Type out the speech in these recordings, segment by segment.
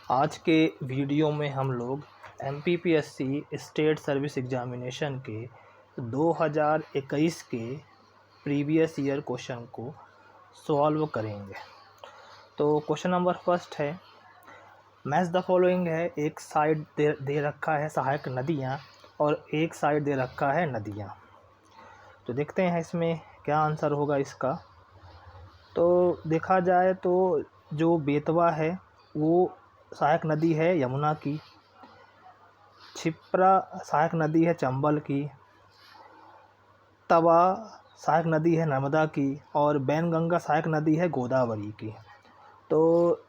आज के वीडियो में हम लोग एमपीपीएससी स्टेट सर्विस एग्जामिनेशन के 2021 के प्रीवियस ईयर क्वेश्चन को सॉल्व करेंगे। तो क्वेश्चन नंबर फर्स्ट है, मैच द फॉलोइंग है। एक साइड दे रखा है सहायक नदियाँ और एक साइड दे रखा है नदियाँ। तो देखते हैं इसमें क्या आंसर होगा इसका। तो देखा जाए तो जो बेतवा है वो सहायक नदी है यमुना की, क्षिप्रा सहायक नदी है चंबल की, तवा सहायक नदी है नर्मदा की और बैनगंगा सहायक नदी है गोदावरी की। तो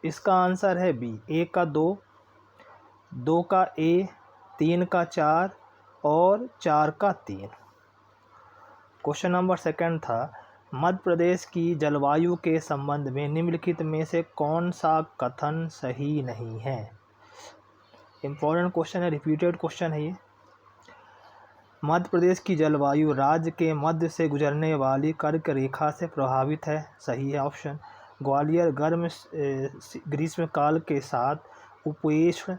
इसका आंसर है बी, 1 का 2, 2 का ए, 3 का 4 और 4 का 3। क्वेश्चन नंबर सेकंड था, मध्य प्रदेश की जलवायु के संबंध में निम्नलिखित में से कौन सा कथन सही नहीं है। इम्पोर्टेंट क्वेश्चन है, रिपीटेड क्वेश्चन है ये। मध्य प्रदेश की जलवायु राज्य के मध्य से गुजरने वाली कर्क रेखा से प्रभावित है, सही है ऑप्शन। ग्वालियर गर्म ग्रीष्मकाल के साथ उपोष्ण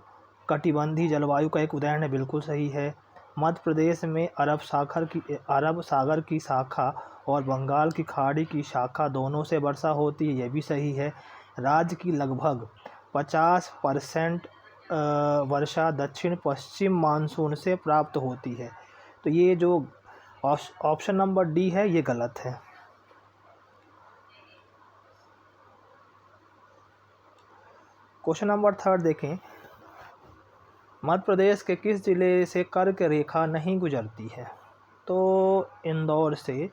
कटिबंधीय जलवायु का एक उदाहरण है, बिल्कुल सही है। मध्य प्रदेश में अरब सागर की शाखा और बंगाल की खाड़ी की शाखा दोनों से वर्षा होती है, यह भी सही है। राज्य की लगभग 50% वर्षा दक्षिण पश्चिम मानसून से प्राप्त होती है। तो ये जो ऑप्शन नंबर डी है ये गलत है। क्वेश्चन नंबर थर्ड देखें, मध्य प्रदेश के किस जिले से कर्क रेखा नहीं गुजरती है। तो इंदौर से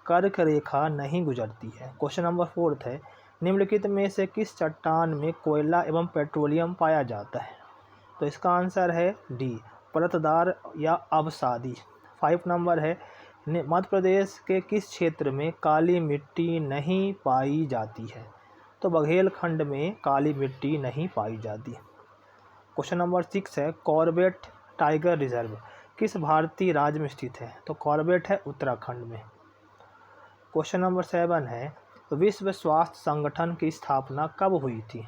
कर्क रेखा नहीं गुजरती है। क्वेश्चन नंबर फोर्थ है, निम्नलिखित में से किस चट्टान में कोयला एवं पेट्रोलियम पाया जाता है। तो इसका आंसर है डी, परतदार या अवसादी। 5 नंबर है, मध्य प्रदेश के किस क्षेत्र में काली मिट्टी नहीं पाई जाती है। तो बघेलखंड में काली मिट्टी नहीं पाई जाती। क्वेश्चन नंबर 6 है, कॉर्बेट टाइगर रिजर्व किस भारतीय राज्य में स्थित है। तो कॉर्बेट है उत्तराखंड में। क्वेश्चन नंबर 7 है, विश्व स्वास्थ्य संगठन की स्थापना कब हुई थी।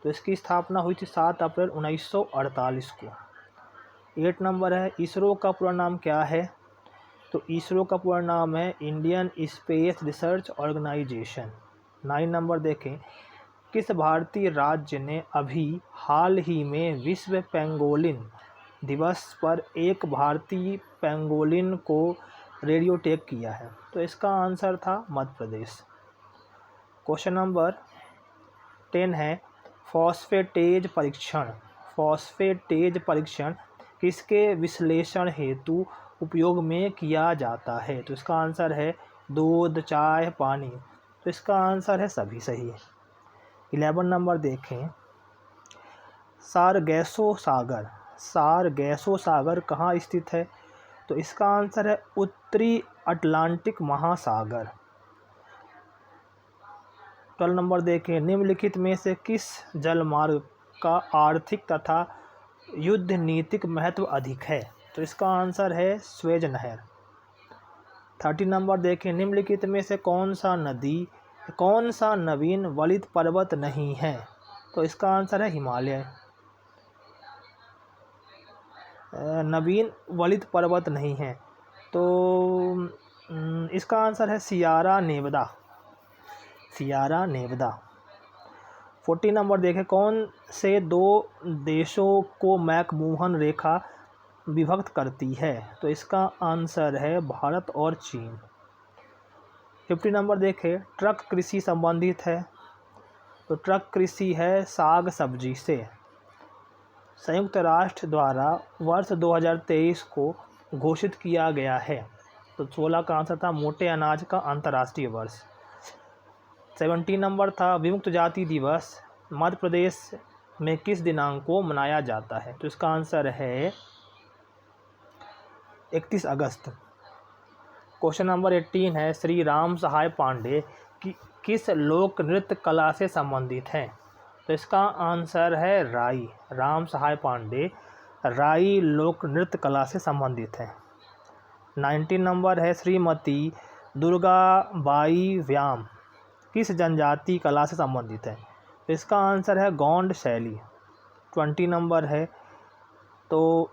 तो इसकी स्थापना हुई थी 7 अप्रैल 1948 को। 8 नंबर है, इसरो का पूरा नाम क्या है। तो इसरो का पूरा नाम है Indian Space Research Organisation. 9 number देखें, किस भारतीय राज्य ने अभी हाल ही में विश्व पेंगोलिन दिवस पर एक भारतीय पेंगोलिन को रेडियो टैग किया है। तो इसका आंसर था मध्य प्रदेश। क्वेश्चन नंबर 10 है, फॉस्फेटेज परीक्षण किसके विश्लेषण हेतु उपयोग में किया जाता है। तो इसका आंसर है दूध, चाय, पानी। तो इसका आंसर है सभी सही है। 11 नंबर देखें, सारगैसो सागर कहाँ स्थित है। तो इसका आंसर है उत्तरी अटलांटिक महासागर। 12 नंबर देखें, निम्नलिखित में से किस जलमार्ग का आर्थिक तथा युद्ध नीतिक महत्व अधिक है। तो इसका आंसर है स्वेज नहर। 30 नंबर देखें, निम्नलिखित में से कौन सा नवीन वलित पर्वत नहीं है। तो इसका आंसर है हिमालय। नवीन वलित पर्वत नहीं है तो इसका आंसर है सियारा नेवदा। 40 नंबर देखें, कौन से 2 देशों को मैकमोहन रेखा विभक्त करती है। तो इसका आंसर है भारत और चीन। 50 नंबर देखें, ट्रक कृषि संबंधित है। तो ट्रक कृषि है साग सब्जी से। संयुक्त राष्ट्र द्वारा वर्ष 2023 को घोषित किया गया है। तो 16 का आंसर था मोटे अनाज का अंतर्राष्ट्रीय वर्ष। 17 नंबर था, विमुक्त जाति दिवस मध्य प्रदेश में किस दिनांक को मनाया जाता है। तो इसका आंसर है 31 अगस्त। क्वेश्चन नंबर 18 है, श्री राम सहाय पांडे किस लोक नृत्य कला से संबंधित हैं। तो इसका आंसर है राई। राम सहाय पांडे राई लोक नृत्य कला से संबंधित है। 19 नंबर है, श्रीमती दुर्गाबाई व्याम किस जनजाति कला से संबंधित है। तो इसका आंसर है गौंड शैली। 20 नंबर है, तो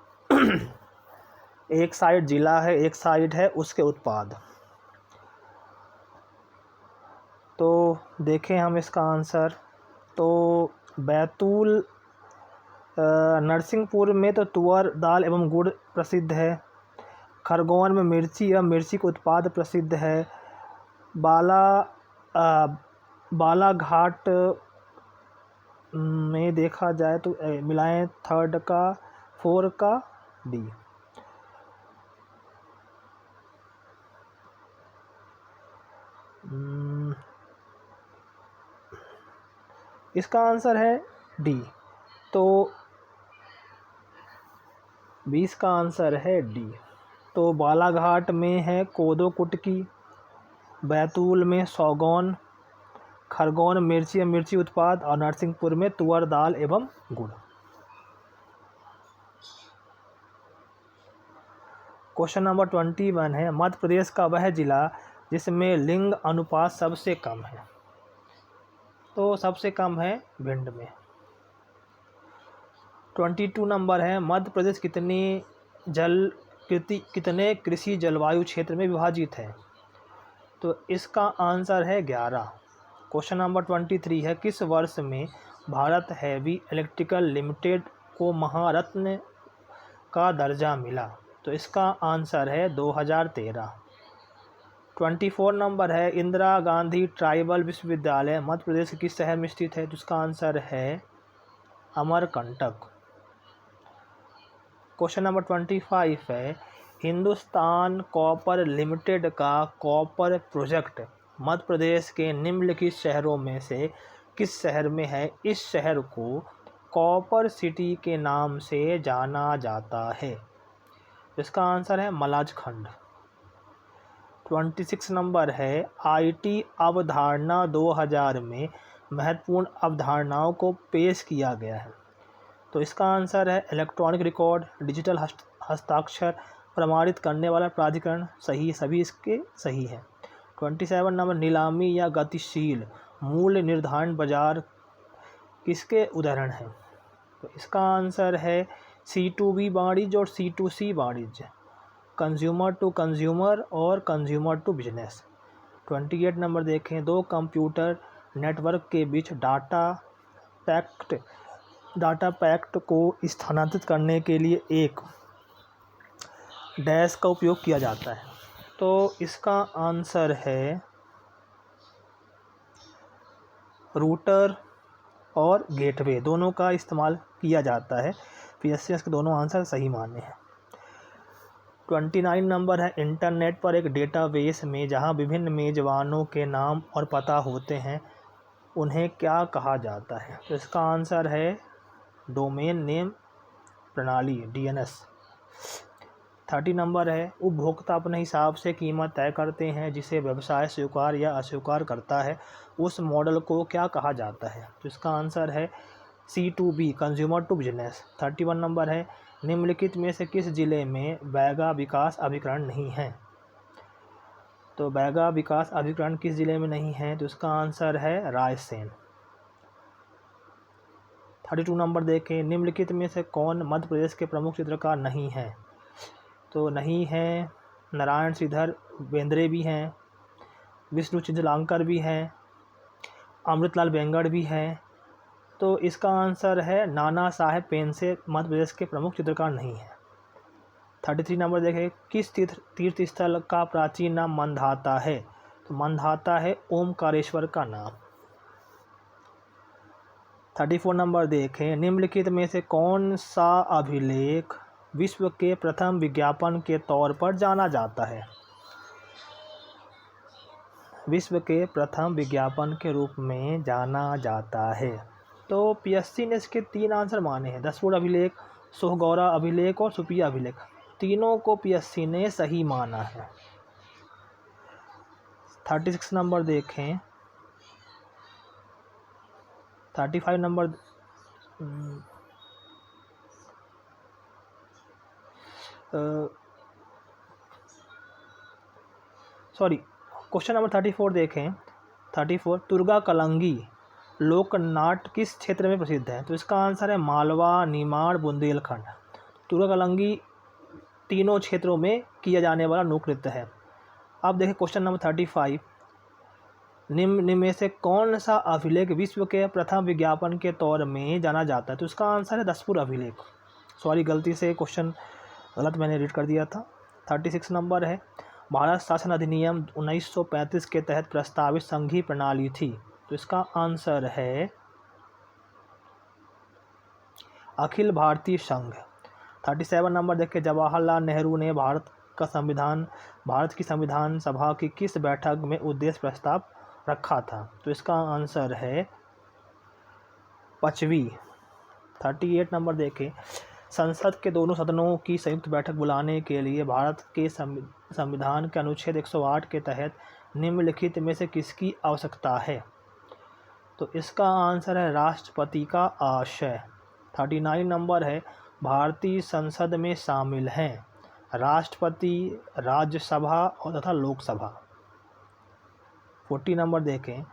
एक साइड जिला है, एक साइड है उसके उत्पाद। तो देखें हम इसका आंसर, तो बैतूल नरसिंहपुर में तो तुअर दाल एवं गुड़ प्रसिद्ध है। खरगोन में मिर्ची एवं मिर्ची के उत्पाद प्रसिद्ध है। बालाघाट में देखा जाए तो मिलाएं 3rd का 4 का डी। इसका आंसर है डी। तो 20 का आंसर है डी। तो बालाघाट में है कोदो कुटकी, बैतूल में सौगौन, खरगोन मिर्ची एवं मिर्ची उत्पाद और नरसिंहपुर में तुअर दाल एवं गुड़। क्वेश्चन नंबर 21 है, मध्य प्रदेश का वह जिला जिसमें लिंग अनुपात सबसे कम है। तो सबसे कम है भिंड में। 22 नंबर है, मध्य प्रदेश कितने कृषि जलवायु क्षेत्र में विभाजित है। तो इसका आंसर है 11। क्वेश्चन नंबर 23 है, किस वर्ष में भारत हेवी इलेक्ट्रिकल लिमिटेड को महारत्न का दर्जा मिला। तो इसका आंसर है 2013। 24 नंबर है, इंदिरा गांधी ट्राइबल विश्वविद्यालय मध्य प्रदेश के किस शहर में स्थित है। तो इसका आंसर है अमरकंटक। क्वेश्चन नंबर 25 है, हिंदुस्तान कॉपर लिमिटेड का कॉपर प्रोजेक्ट मध्य प्रदेश के निम्नलिखित शहरों में से किस शहर में है। इस शहर को कॉपर सिटी के नाम से जाना जाता है। इसका आंसर है मलाजखंड। 26 नंबर है, आईटी अवधारणा 2000 में महत्वपूर्ण अवधारणाओं को पेश किया गया है। तो इसका आंसर है इलेक्ट्रॉनिक रिकॉर्ड, डिजिटल हस्ताक्षर, प्रमाणित करने वाला प्राधिकरण। सही, सभी इसके सही है। 27 नंबर, नीलामी या गतिशील मूल्य निर्धारण बाजार किसके उदाहरण है। तो इसका आंसर है C2B वाणिज्य और C2C वाणिज्य, कंज्यूमर टू कंज्यूमर और कंज्यूमर टू बिजनेस। 28 नंबर देखें, दो कंप्यूटर नेटवर्क के बीच डाटा पैकेट को स्थानांतरित करने के लिए एक डैश का उपयोग किया जाता है। तो इसका आंसर है रूटर और गेटवे, दोनों का इस्तेमाल किया जाता है। PSCS के दोनों आंसर सही माने हैं। 29 नंबर है, इंटरनेट पर एक डेटाबेस में जहां विभिन्न मेजबानों के नाम और पता होते हैं उन्हें क्या कहा जाता है। तो इसका आंसर है डोमेन नेम प्रणाली, DNS। 30 नंबर है, उपभोक्ता अपने हिसाब से कीमत तय करते हैं जिसे व्यवसाय स्वीकार या अस्वीकार करता है, उस मॉडल को क्या कहा जाता है। तो इसका आंसर है C2B, consumer to business. 31 number है, निम्नलिखित में से किस जिले में बैगा विकास अभिकरण नहीं है। तो बैगा विकास अभिकरण किस जिले में नहीं है। तो इसका आंसर है रायसेन। 32 नंबर देखें, निम्नलिखित में से कौन मध्य प्रदेश के प्रमुख चित्रकार नहीं है। तो नहीं है, नारायण श्रीधर बेंद्रे भी हैं, विष्णु चिंचलांकर भी हैं, अमृतलाल वेंगड़ भी हैं। तो इसका आंसर है नाना साहेब पेंसे मध्य प्रदेश के प्रमुख चित्रकार नहीं है। 33 नंबर देखें, किस तीर्थ स्थल का प्राचीन नाम मंधाता है। तो मंधाता है ओमकारेश्वर का नाम। 34 नंबर देखें, निम्नलिखित में से कौन सा अभिलेख विश्व के प्रथम विज्ञापन के तौर पर जाना जाता है। विश्व के प्रथम विज्ञापन के रूप में जाना जाता है। तो PSC ने इसके 3 आंसर माने हैं, दसपुर अभिलेख, सोहगौरा अभिलेख और सुपिया अभिलेख। तीनों को PSC ने सही माना है। 36 नंबर देखें, 35 नंबर क्वेश्चन नंबर 34 देखें। 34, तुर्गा कलंगी लोकनाट्य किस क्षेत्र में प्रसिद्ध है? तो इसका आंसर है मालवा, निमाड़, बुंदेलखंड। तुरकलंगी तीनों क्षेत्रों में किया जाने वाला लोक नृत्य है। अब देखिए क्वेश्चन नंबर 35, निम्न में से कौन सा अभिलेख विश्व के प्रथम विज्ञापन के तौर में जाना जाता है? तो इसका आंसर है दसपुर अभिलेख। सॉरी, गलती से क्वेश्चन गलत मैंने रीड कर दिया था। 36 नंबर है, भारत शासन अधिनियम 1935 के तहत प्रस्तावित संघीय प्रणाली थी। तो इसका आंसर है अखिल भारतीय संघ। 37 नंबर देखिए, जवाहरलाल नेहरू ने भारत की संविधान सभा की किस बैठक में उद्देश्य प्रस्ताव रखा था? तो इसका आंसर है 5वीं। 38 नंबर देखें, संसद के दोनों सदनों की संयुक्त बैठक बुलाने के लिए भारत के संविधान के अनुच्छेद 108 के तहत निम्नलिखित में से किसकी आवश्यकता है? तो इसका आंसर है राष्ट्रपति का आशय। 39 नंबर है, भारतीय संसद में शामिल हैं राष्ट्रपति, राज्यसभा और तथा लोकसभा। 40 नंबर देखें,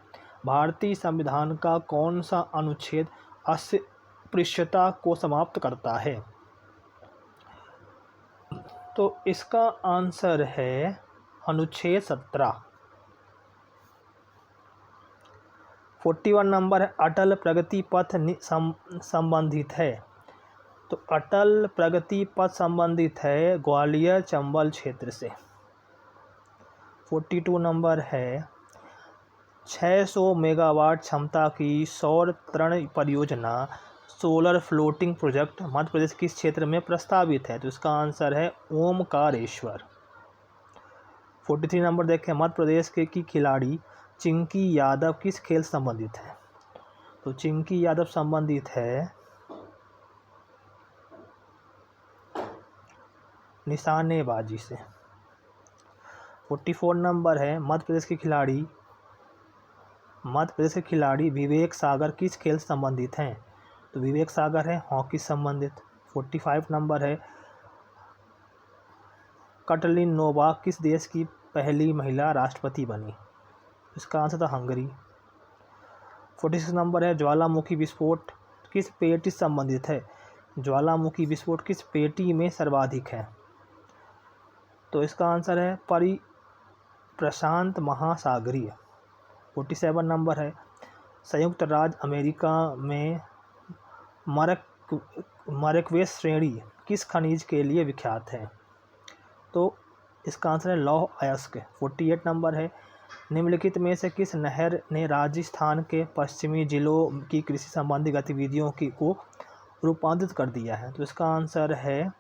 भारतीय संविधान का कौन सा अनुच्छेद अस्पृश्यता को समाप्त करता है? तो इसका आंसर है अनुच्छेद 17। 41 नंबर है, अटल प्रगति पथ संबंधित है। तो अटल प्रगति पथ संबंधित है ग्वालियर चंबल क्षेत्र से। 42 नंबर है, 600 मेगावाट क्षमता की सौर तरण परियोजना solar floating project Madhya Pradesh किस क्षेत्र में प्रस्तावित है? तो इसका आंसर है ओमकारेश्वर। 43 नंबर देखें, मध्य प्रदेश की खिलाड़ी चिंकी यादव किस खेल संबंधित है? तो चिंकी यादव संबंधित है निशानेबाजी से। 44 नंबर है, मध्य प्रदेश के खिलाड़ी विवेक सागर किस खेल से संबंधित हैं? तो विवेक सागर है हॉकी संबंधित। 45 नंबर है, कटलिन नोवाक किस देश की पहली महिला राष्ट्रपति बनी? इसका आंसर था हंगरी। 46 नंबर है, ज्वालामुखी विस्फोट किस पेटी से संबंधित है? ज्वालामुखी विस्फोट किस पेटी में सर्वाधिक है? तो इसका आंसर है प्रशांत महासागरीय। 47 नंबर है, संयुक्त राज्य अमेरिका में मरक्वेस श्रेणी किस खनिज के लिए विख्यात है? तो इसका आंसर है लौह अयस्क। 48 नंबर है, निम्नलिखित में से किस नहर ने राजस्थान के पश्चिमी जिलों की कृषि संबंधी गतिविधियों को रूपांतरित कर दिया है? तो इसका आंसर है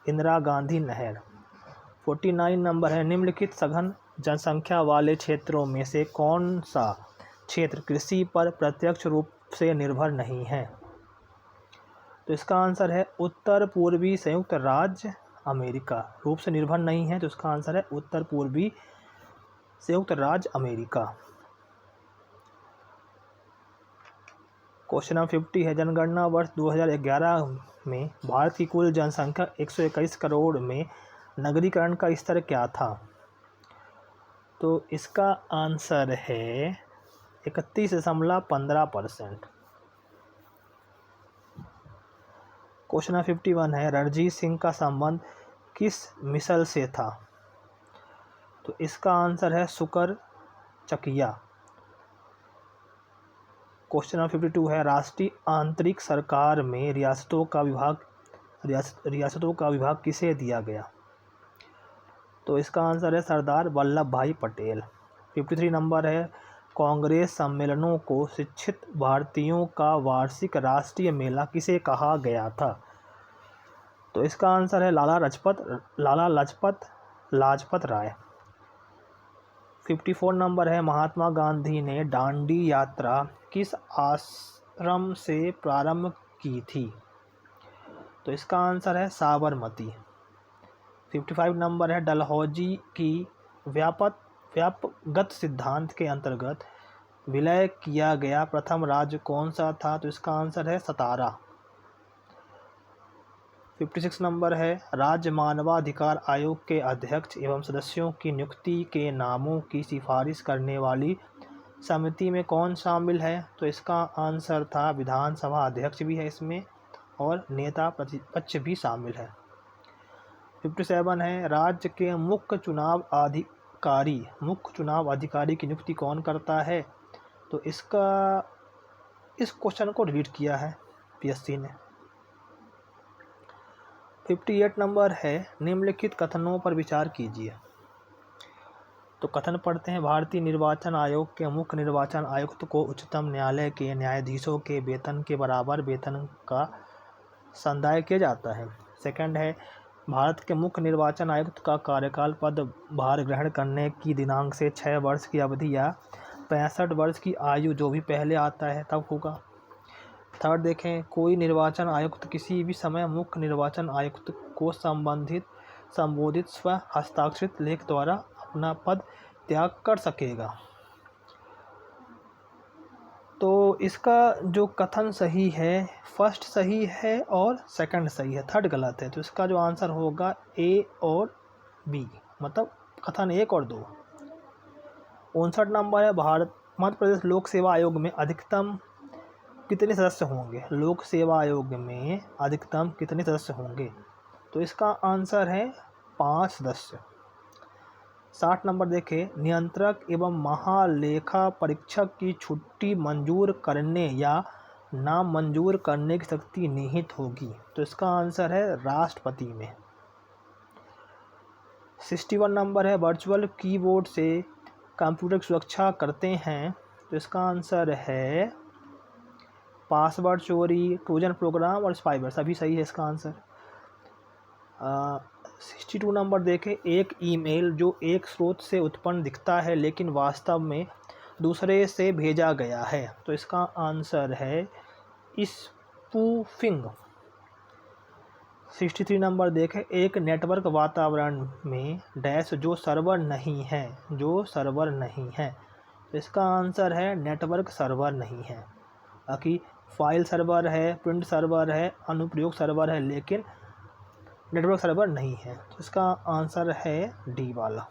इंदिरा गांधी नहर। 49 नंबर है, निम्नलिखित सघन जनसंख्या वाले क्षेत्रों में से कौन सा क्षेत्र कृषि पर प्रत्यक्ष रूप से निर्भर नहीं है? तो इसका आंसर है उत्तर पूर्वी संयुक्त राज्य अमेरिका। रूप से निर्भर नहीं है, तो इसका आंसर है उत्तर पूर्वी संयुक्त राज्य अमेरिका। क्वेश्चन नंबर 50 है, जनगणना वर्ष 2011 में भारत की कुल जनसंख्या 121 करोड़ में नगरीकरण का स्तर क्या था? तो इसका आंसर है 31.15%। क्वेश्चन नंबर 51 है, रणजीत सिंह का संबंध किस मिसल से था? तो इसका आंसर है शुकर चकिया। क्वेश्चन नंबर 52 है, राष्ट्रीय आंतरिक सरकार में रियासतों का विभाग किसे दिया गया? तो इसका आंसर है सरदार वल्लभ भाई पटेल। 53 नंबर है, कांग्रेस सम्मेलनों को शिक्षित भारतीयों का वार्षिक राष्ट्रीय मेला किसे कहा गया था? तो इसका आंसर है लाला लाजपत राय। 54 नंबर है, महात्मा गांधी ने दांडी यात्रा किस आश्रम से प्रारंभ की थी? तो इसका आंसर है साबरमती। 55 नंबर है, डलहौजी की व्यापगत सिद्धांत के अंतर्गत विलय किया गया प्रथम राज्य कौन सा था? तो इसका आंसर है सतारा। 56 नंबर है, राज्य मानवाधिकार आयोग के अध्यक्ष एवं सदस्यों की नियुक्ति के नामों की सिफारिश करने वाली समिति में कौन शामिल है? तो इसका आंसर था विधानसभा अध्यक्ष भी है इसमें और नेता प्रतिपक्ष भी शामिल है। 57 है, राज्य के मुख्य चुनाव अधिकारी की नियुक्ति कौन करता है? तो इस क्वेश्चन को डिलीट किया है पीएससी ने। 58 नंबर है, निम्नलिखित कथनों पर विचार कीजिए। तो कथन पढ़ते हैं, भारतीय निर्वाचन आयोग के मुख्य निर्वाचन आयुक्त को उच्चतम न्यायालय के न्यायाधीशों के वेतन के बराबर वेतन का संदाय किया जाता है। सेकंड है, भारत के मुख्य निर्वाचन आयुक्त का कार्यकाल पदभार ग्रहण करने की दिनांक से 6 वर्ष की अवधि या 65 वर्ष की आयु जो भी पहले आता है तब होगा। थर्ड देखें, कोई निर्वाचन आयुक्त किसी भी समय मुख्य निर्वाचन आयुक्त को संबोधित स्व हस्ताक्षरित लेख द्वारा अपना पद त्याग कर सकेगा। तो इसका जो कथन सही है, फर्स्ट सही है और सेकंड सही है, थर्ड गलत है। तो इसका जो आंसर होगा ए और बी, मतलब कथन 1 और 2। 59 नंबर है, मध्य प्रदेश लोक सेवा आयोग में अधिकतम कितने सदस्य होंगे? लोक सेवा आयोग में अधिकतम कितने सदस्य होंगे? तो इसका आंसर है 5 सदस्य। 60 नंबर देखें, नियंत्रक एवं महालेखा परीक्षक की छुट्टी मंजूर करने या नाम मंजूर करने की शक्ति निहित होगी। तो इसका आंसर है राष्ट्रपति में। 61 नंबर है, वर्चुअल कीबोर्ड से कंप्यूटर की सुरक्षा करते हैं। तो इसका आंसर है पासवर्ड चोरी, ट्रोजन प्रोग्राम और स्पाईवेयर, सभी सही है इसका आंसर। 62 नंबर देखें, एक ईमेल जो एक स्रोत से उत्पन्न दिखता है लेकिन वास्तव में दूसरे से भेजा गया है। तो इसका आंसर है स्पूफिंग। 63 नंबर देखें, एक नेटवर्क वातावरण में डैश जो सर्वर नहीं है। तो इसका आंसर है नेटवर्क सर्वर नहीं है। बाकी फाइल सर्वर है, प्रिंट सर्वर है, अनुप्रयोग सर्वर है, लेकिन नेटवर्क सर्वर नहीं है। तो इसका आंसर है डी वाला।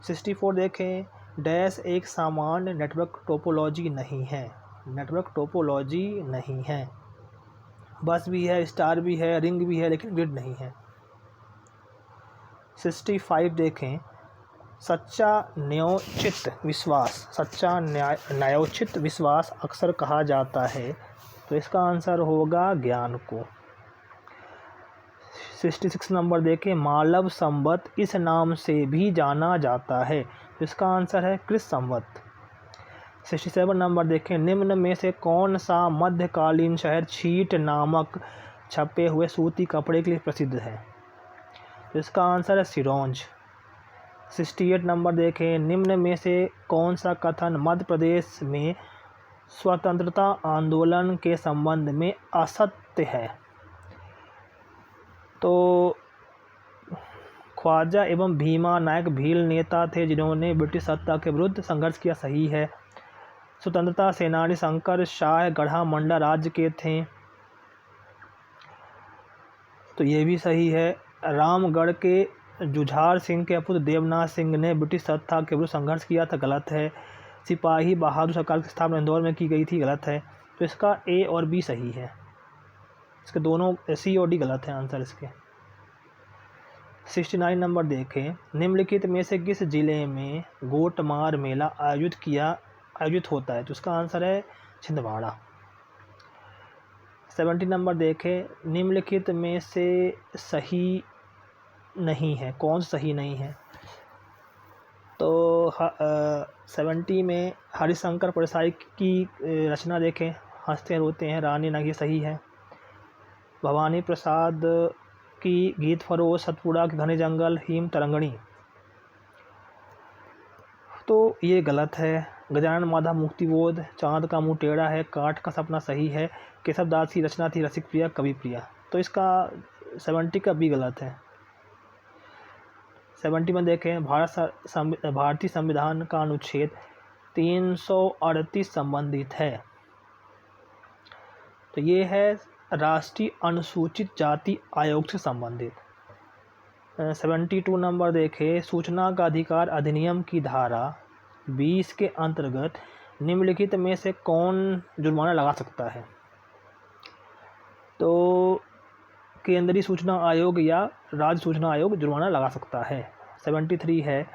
64 देखें, डैश एक सामान्य नेटवर्क टोपोलॉजी नहीं है। बस भी है, स्टार भी है, रिंग भी है, लेकिन ग्रिड नहीं है। 65 देखें, सच्चा न्यायोचित विश्वास अक्सर कहा जाता है। तो इसका आंसर होगा ज्ञान को। 66 नंबर देखें, मालव संवत इस नाम से भी जाना जाता है। तो इसका आंसर है क्रिस संवत। 67 नंबर देखें, निम्न में से कौन सा मध्यकालीन शहर छीट नामक छपे हुए सूती कपड़े के लिए प्रसिद्ध है? तो इसका आंसर है सिरोंज। 68 नंबर देखें, निम्न में से कौन सा कथन मध्य प्रदेश में स्वतंत्रता आंदोलन के संबंध में असत्य है? तो ख्वाजा एवं भीमा नायक भील नेता थे जिन्होंने ब्रिटिश सत्ता के विरुद्ध संघर्ष किया, सही है। स्वतंत्रता सेनानी शंकर शाह गढ़ा मंडा राज्य के थे, तो ये भी सही है। रामगढ़ के जुझार सिंह के पुत्र देवनाथ सिंह ने ब्रिटिश सत्ता के विरुद्ध संघर्ष किया था, गलत है। सिपाही बहादुर सरकार की स्थापना इंदौर में की गई थी, गलत है। तो इसका ए और बी सही है, इसके दोनों सी और डी गलत है आंसर इसके। 69 नंबर देखें, निम्नलिखित में से किस जिले में गोटमार मेला आयोजित होता है? तो इसका आंसर है छिंदवाड़ा। 70 नंबर देखें, निम्नलिखित में से सही नहीं है, कौन सही नहीं है? तो 70 में हरिशंकर परसाई की रचना देखें, हंसते रोते हैं रानी नग, ये सही है। भवानी प्रसाद की गीत फरोज, सतपुड़ा के घने जंगल, हिम तरंगणी, तो ये गलत है। गजानन माधव मुक्तिबोध, चांद का मुंह टेढ़ा है, काठ का सपना, सही है। केशव दास की रचना थी रसिक प्रिया कवि प्रिया, तो इसका 70 का भी गलत है। 70 में देखें, भारतीय संविधान का अनुच्छेद 338 संबंधित है। तो ये है राष्ट्रीय अनुसूचित जाति आयोग से संबंधित। 72 नंबर देखें, सूचना का अधिकार अधिनियम की धारा 20 के अंतर्गत निम्नलिखित में से कौन जुर्माना लगा सकता है? तो केंद्रीय सूचना आयोग या राज्य सूचना आयोग जुर्माना लगा सकता है। 73 है,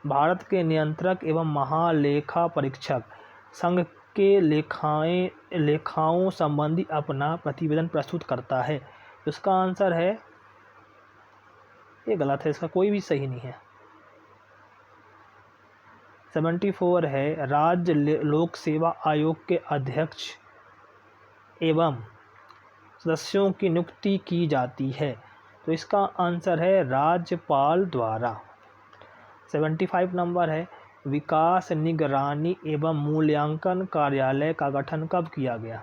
भारत के नियंत्रक एवं महालेखा परीक्षक संघ के लेखाओं संबंधी अपना प्रतिवेदन प्रस्तुत करता है। इसका आंसर है, ये गलत है, इसका कोई भी सही नहीं है। 74 है, राज्य लोक सेवा आयोग के अध्यक्ष एवं सदस्यों की नियुक्ति की जाती है। तो इसका आंसर है राज्यपाल द्वारा। 75 नंबर है, विकास निगरानी एवं मूल्यांकन कार्यालय का गठन कब किया गया?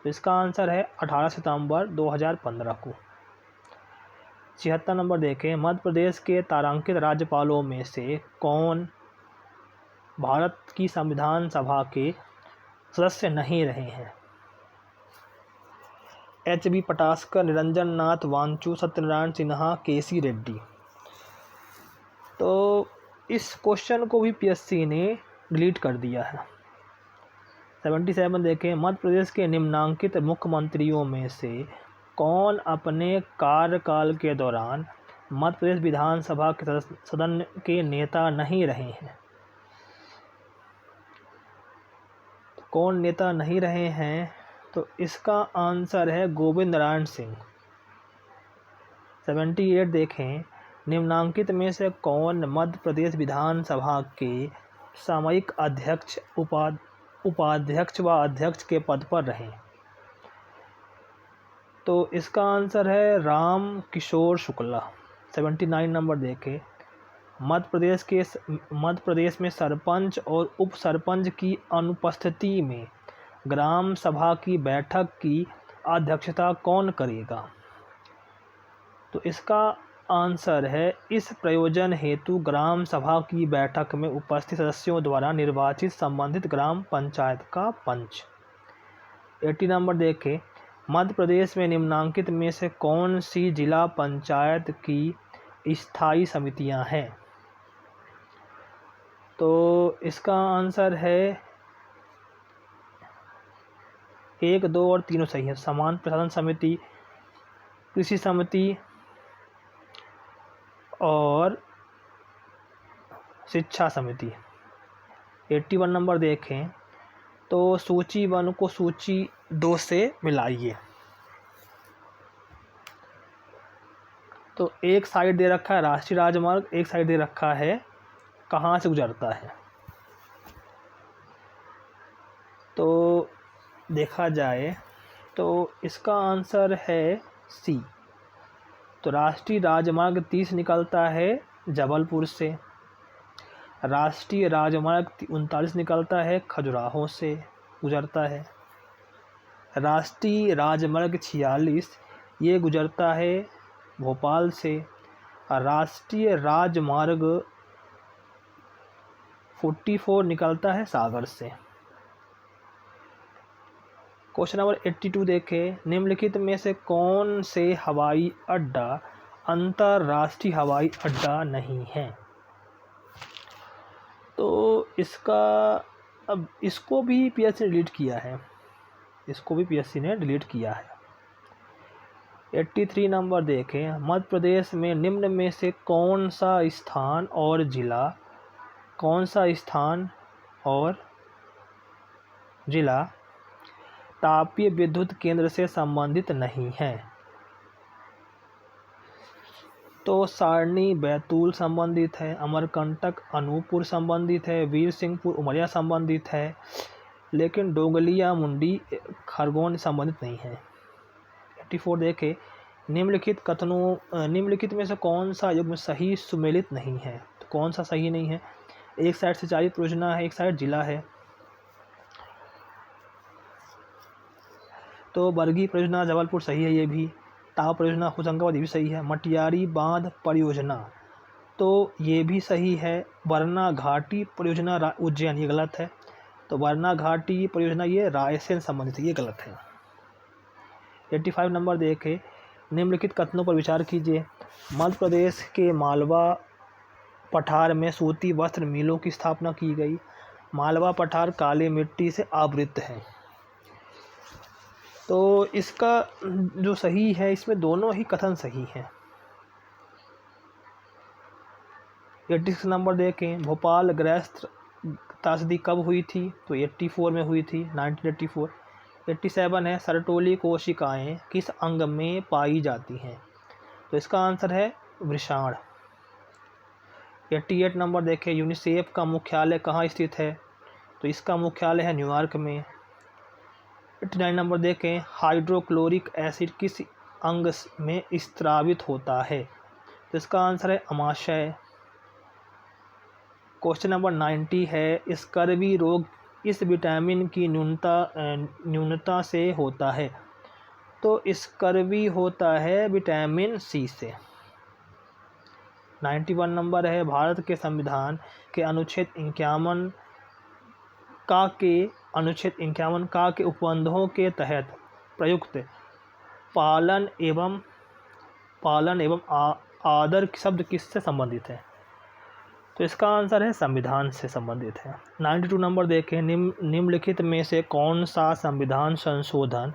तो इसका आंसर है 18 सितंबर 2015 को। 76 नंबर देखें, मध्य प्रदेश के तारांकित राज्यपालों में से कौन भारत की संविधान सभा के सदस्य नहीं रहे हैं? HB पटास्कर, निरंजन नाथ वांचू, सत्यनारायण सिन्हा, केसी रेड्डी। तो इस क्वेश्चन को भी PSC ने डिलीट कर दिया है। 77 देखें, मध्य प्रदेश के निम्नांकित मुख्यमंत्रियों में से कौन अपने कार्यकाल के दौरान मध्य प्रदेश विधानसभा के सदन के नेता नहीं रहे हैं? कौन नेता नहीं रहे हैं? तो इसका आंसर है गोविंद नारायण सिंह। 78 देखें, निम्नांकित में से कौन मध्य प्रदेश विधानसभा के सामयिक अध्यक्ष, उपाध्यक्ष व अध्यक्ष के पद पर रहे? तो इसका आंसर है राम किशोर शुक्ला। 79 नंबर देखें, मध्य प्रदेश में सरपंच और उप सरपंच की अनुपस्थिति में ग्राम सभा की बैठक की अध्यक्षता कौन करेगा? तो इसका आंसर है, इस प्रयोजन हेतु ग्राम सभा की बैठक में उपस्थित सदस्यों द्वारा निर्वाचित संबंधित ग्राम पंचायत का पंच। 80 नंबर देखें, मध्य प्रदेश में निम्नांकित में से कौन सी जिला पंचायत की स्थायी समितियां हैं? तो इसका आंसर है 1, 2 और 3 सही है। समान प्रशासन समिति, कृषि समिति और शिक्षा समिति। 81 नंबर देखें, तो सूची 1 को सूची 2 से मिलाइए। तो एक साइड दे रखा है राष्ट्रीय राजमार्ग, एक साइड दे रखा है कहाँ से गुजरता है। तो देखा जाए तो इसका आंसर है सी। तो राष्ट्रीय राजमार्ग 30 निकलता है जबलपुर से, राष्ट्रीय राजमार्ग 39 निकलता है खजुराहो से गुजरता है, राष्ट्रीय राजमार्ग 46 ये गुजरता है भोपाल से, राष्ट्रीय राजमार्ग 44 निकलता है सागर से। क्वेश्चन नंबर 82 देखें, निम्नलिखित में से कौन से हवाई अड्डा अंतर्राष्ट्रीय हवाई अड्डा नहीं है? तो इसका, अब इसको भी PSC ने डिलीट किया है, इसको भी PSC ने डिलीट किया है। 83 नंबर देखें, मध्य प्रदेश में निम्न में से कौन सा स्थान और जिला तापीय विद्युत केंद्र से संबंधित नहीं है? तो सारणी बैतूल संबंधित है, अमरकंटक अनूपपुर संबंधित है, वीर सिंहपुर उमरिया संबंधित है, लेकिन डोंगलिया मुंडी खरगोन संबंधित नहीं है। 84 देखें, निम्नलिखित में से कौन सा युग्म सही सुमेलित नहीं है? तो कौन सा सही नहीं है? एक साइड सिंचाई परियोजना है, एक साइड जिला है। तो बरगी परियोजना जबलपुर सही है, ये भी। ताव परियोजना होशंगाबाद ये भी सही है। मटियारी बांध परियोजना तो ये भी सही है। वरना घाटी परियोजना उज्जैन ये गलत है। तो वरना घाटी परियोजना ये रायसेन संबंधित है, ये गलत है। 85 नंबर देखें, निम्नलिखित कथनों पर विचार कीजिए। मध्य प्रदेश के मालवा पठार में सूती वस्त्र मिलों की स्थापना की गई। मालवा पठार काली मिट्टी से आवृत है। तो इसका जो सही है, इसमें दोनों ही कथन सही हैं। 86 नंबर देखें, भोपाल गृहस्थ त्रासदी कब हुई थी? तो 84 में हुई थी, 1984। 87 है, सरटोली कोशिकाएं किस अंग में पाई जाती हैं? तो इसका आंसर है वृषण। 88 नंबर देखें, यूनिसेफ का मुख्यालय कहाँ स्थित है? तो इसका मुख्यालय है न्यूयॉर्क में। 89 नंबर देखें, हाइड्रोक्लोरिक एसिड किस अंग में स्त्रावित होता है? तो इसका आंसर है अमाशय। क्वेश्चन नंबर 90 है, स्कर्वी रोग इस विटामिन की न्यूनता से होता है? तो स्कर्वी होता है विटामिन सी से। 91 नंबर है, भारत के संविधान के अनुच्छेद 51 के उपबंधों के तहत प्रयुक्त पालन एवं आदर शब्द किससे संबंधित है? तो इसका आंसर है संविधान से संबंधित है। 92 नंबर देखें, निम्नलिखित में से कौन सा संविधान संशोधन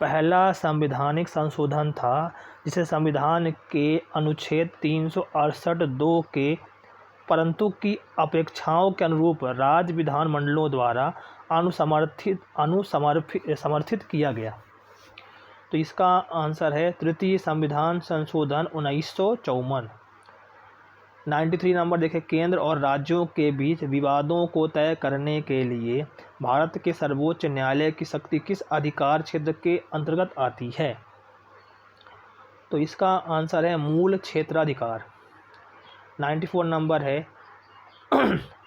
पहला संवैधानिक संशोधन था जिसे संविधान के अनुच्छेद 368(2) के परंतु की अपेक्षाओं के अनुरूप राज्य विधानमंडलों द्वारा समर्थित किया गया? तो इसका आंसर है तृतीय संविधान संशोधन 1954। 93 नंबर देखें, केंद्र और राज्यों के बीच विवादों को तय करने के लिए भारत के सर्वोच्च न्यायालय की शक्ति किस अधिकार क्षेत्र के अंतर्गत आती है? तो इसका आंसर है मूल क्षेत्राधिकार। 94 नंबर है,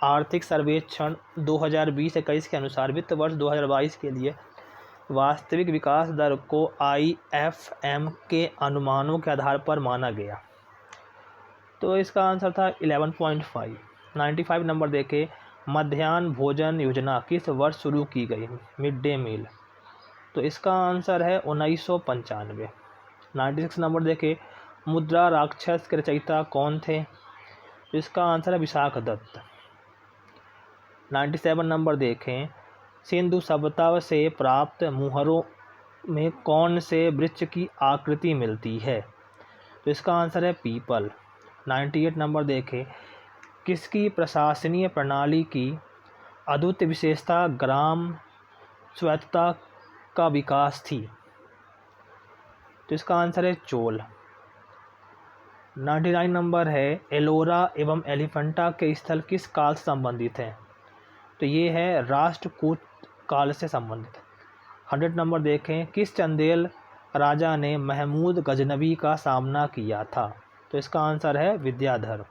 आर्थिक सर्वेक्षण 2020-21 के अनुसार वित्त वर्ष 2022 के लिए वास्तविक विकास दर को IFM के अनुमानों के आधार पर माना गया। तो इसका आंसर था 11.5। 95 नंबर देखें, मध्याह्न भोजन योजना किस वर्ष शुरू की गई? Mid day meal. तो इसका आंसर है 1995। 96 नंबर देखें, मुद्रा राक्षस के रचयिता कौन थे? तो इसका आंसर है विशाख दत्त। 97 नंबर देखें, सिंधु सभ्यता से प्राप्त मुहरों में कौन से वृक्ष की आकृति मिलती है? तो इसका आंसर है पीपल। 98 नंबर देखें, किसकी प्रशासनीय प्रणाली की अद्वितीय विशेषता ग्राम स्वायत्तता का विकास थी? तो इसका आंसर है चोल। 99 नंबर है, एलोरा एवं एलिफेंटा के स्थल किस काल से संबंधित हैं? तो ये है राष्ट्रकूट काल से संबंधित। 100 नंबर देखें, किस चंदेल राजा ने महमूद गजनवी का सामना किया था? तो इसका आंसर है विद्याधर।